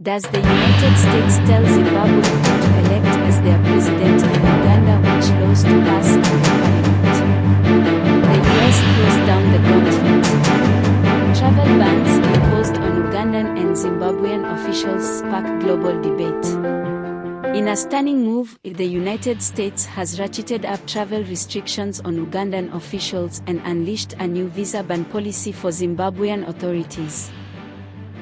Does the United States tell Zimbabwe who to elect as their president in Uganda, which laws to pass in the parliament? The US throws down the gauntlet. Travel bans imposed on Ugandan and Zimbabwean officials spark global debate. In a stunning move, the United States has ratcheted up travel restrictions on Ugandan officials and unleashed a new visa ban policy for Zimbabwean authorities.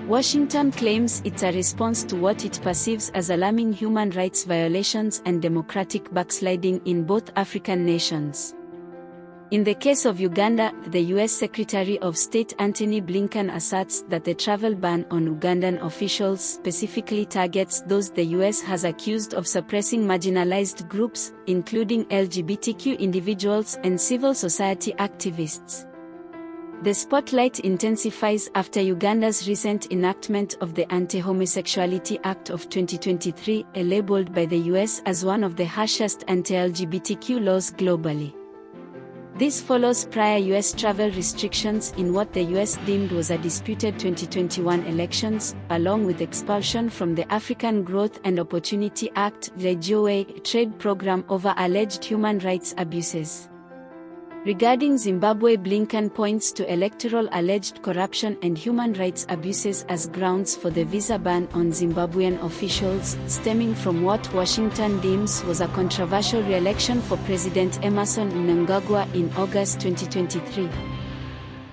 Washington claims it's a response to what it perceives as alarming human rights violations and democratic backsliding in both African nations. In the case of Uganda, the U.S. Secretary of State Antony Blinken asserts that the travel ban on Ugandan officials specifically targets those the U.S. has accused of suppressing marginalized groups, including LGBTQ individuals and civil society activists. The spotlight intensifies after Uganda's recent enactment of the Anti-Homosexuality Act of 2023, labeled by the US as one of the harshest anti-LGBTQ laws globally. This follows prior US travel restrictions in what the US deemed was a disputed 2021 elections, along with expulsion from the African Growth and Opportunity Act (AGOA) trade program over alleged human rights abuses. Regarding Zimbabwe, Blinken points to electoral alleged corruption and human rights abuses as grounds for the visa ban on Zimbabwean officials, stemming from what Washington deems was a controversial re-election for President Emmerson Mnangagwa in August 2023.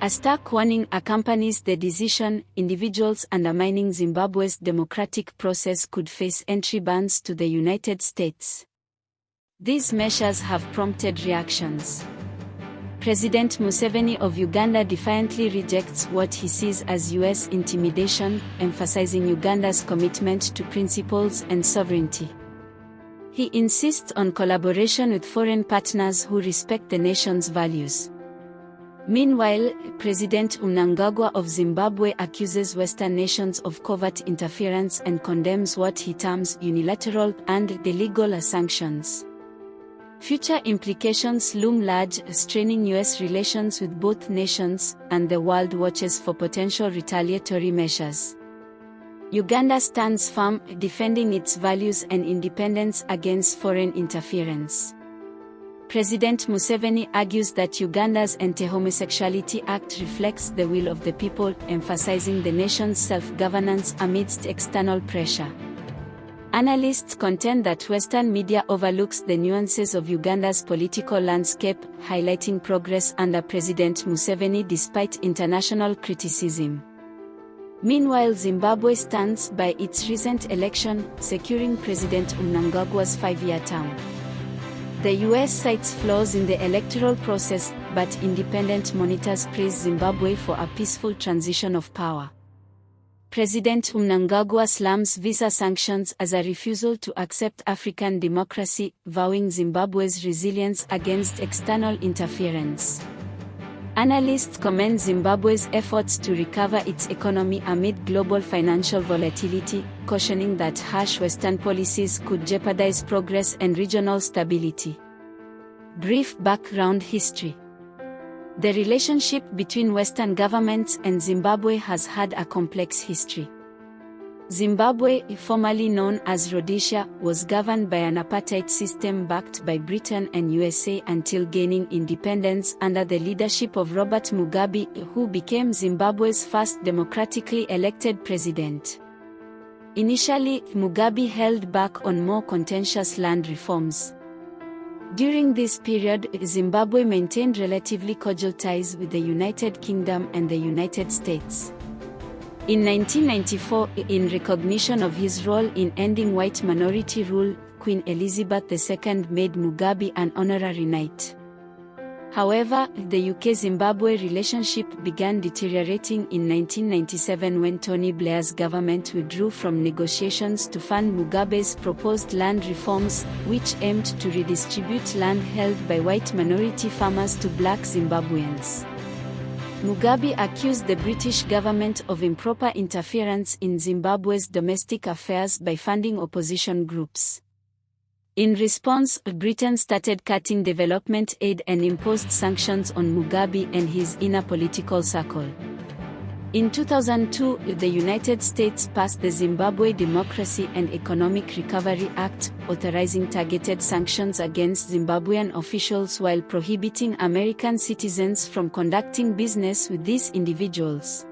A stark warning accompanies the decision: individuals undermining Zimbabwe's democratic process could face entry bans to the United States. These measures have prompted reactions. President Museveni of Uganda defiantly rejects what he sees as US intimidation, emphasizing Uganda's commitment to principles and sovereignty. He insists on collaboration with foreign partners who respect the nation's values. Meanwhile, President Mnangagwa of Zimbabwe accuses Western nations of covert interference and condemns what he terms unilateral and illegal sanctions. Future implications loom large, straining US relations with both nations, and the world watches for potential retaliatory measures. Uganda stands firm, defending its values and independence against foreign interference. President Museveni argues that Uganda's Anti-Homosexuality Act reflects the will of the people, emphasizing the nation's self-governance amidst external pressure. Analysts contend that Western media overlooks the nuances of Uganda's political landscape, highlighting progress under President Museveni despite international criticism. Meanwhile, Zimbabwe stands by its recent election, securing President Mnangagwa's 5-year term. The US cites flaws in the electoral process, but independent monitors praise Zimbabwe for a peaceful transition of power. President Mnangagwa slams visa sanctions as a refusal to accept African democracy, vowing Zimbabwe's resilience against external interference. Analysts commend Zimbabwe's efforts to recover its economy amid global financial volatility, cautioning that harsh Western policies could jeopardize progress and regional stability. Brief background history. The relationship between Western governments and Zimbabwe has had a complex history. Zimbabwe, formerly known as Rhodesia, was governed by an apartheid system backed by Britain and USA until gaining independence under the leadership of Robert Mugabe, who became Zimbabwe's first democratically elected president. Initially, Mugabe held back on more contentious land reforms. During this period, Zimbabwe maintained relatively cordial ties with the United Kingdom and the United States. In 1994, in recognition of his role in ending white minority rule, Queen Elizabeth II made Mugabe an honorary knight. However, the UK-Zimbabwe relationship began deteriorating in 1997 when Tony Blair's government withdrew from negotiations to fund Mugabe's proposed land reforms, which aimed to redistribute land held by white minority farmers to black Zimbabweans. Mugabe accused the British government of improper interference in Zimbabwe's domestic affairs by funding opposition groups. In response, Britain started cutting development aid and imposed sanctions on Mugabe and his inner political circle. In 2002, the United States passed the Zimbabwe Democracy and Economic Recovery Act, authorizing targeted sanctions against Zimbabwean officials while prohibiting American citizens from conducting business with these individuals.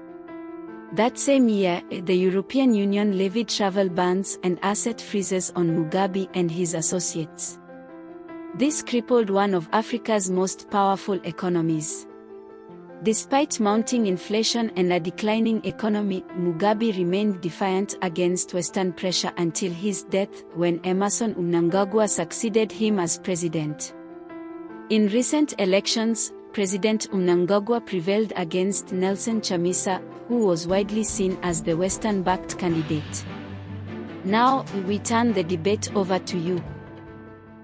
That same year, the European Union levied travel bans and asset freezes on Mugabe and his associates. This crippled one of Africa's most powerful economies. Despite mounting inflation and a declining economy, Mugabe remained defiant against Western pressure until his death, when Emmerson Mnangagwa succeeded him as president. In recent elections, President Mnangagwa prevailed against Nelson Chamisa, who was widely seen as the Western-backed candidate. Now, we turn the debate over to you.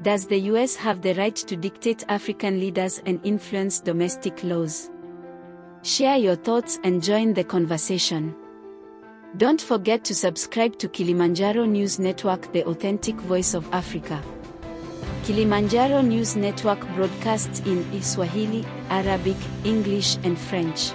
Does the US have the right to dictate African leaders and influence domestic laws? Share your thoughts and join the conversation. Don't forget to subscribe to Kilimanjaro News Network, the authentic voice of Africa. Kilimanjaro News Network broadcasts in Swahili, Arabic, English and French.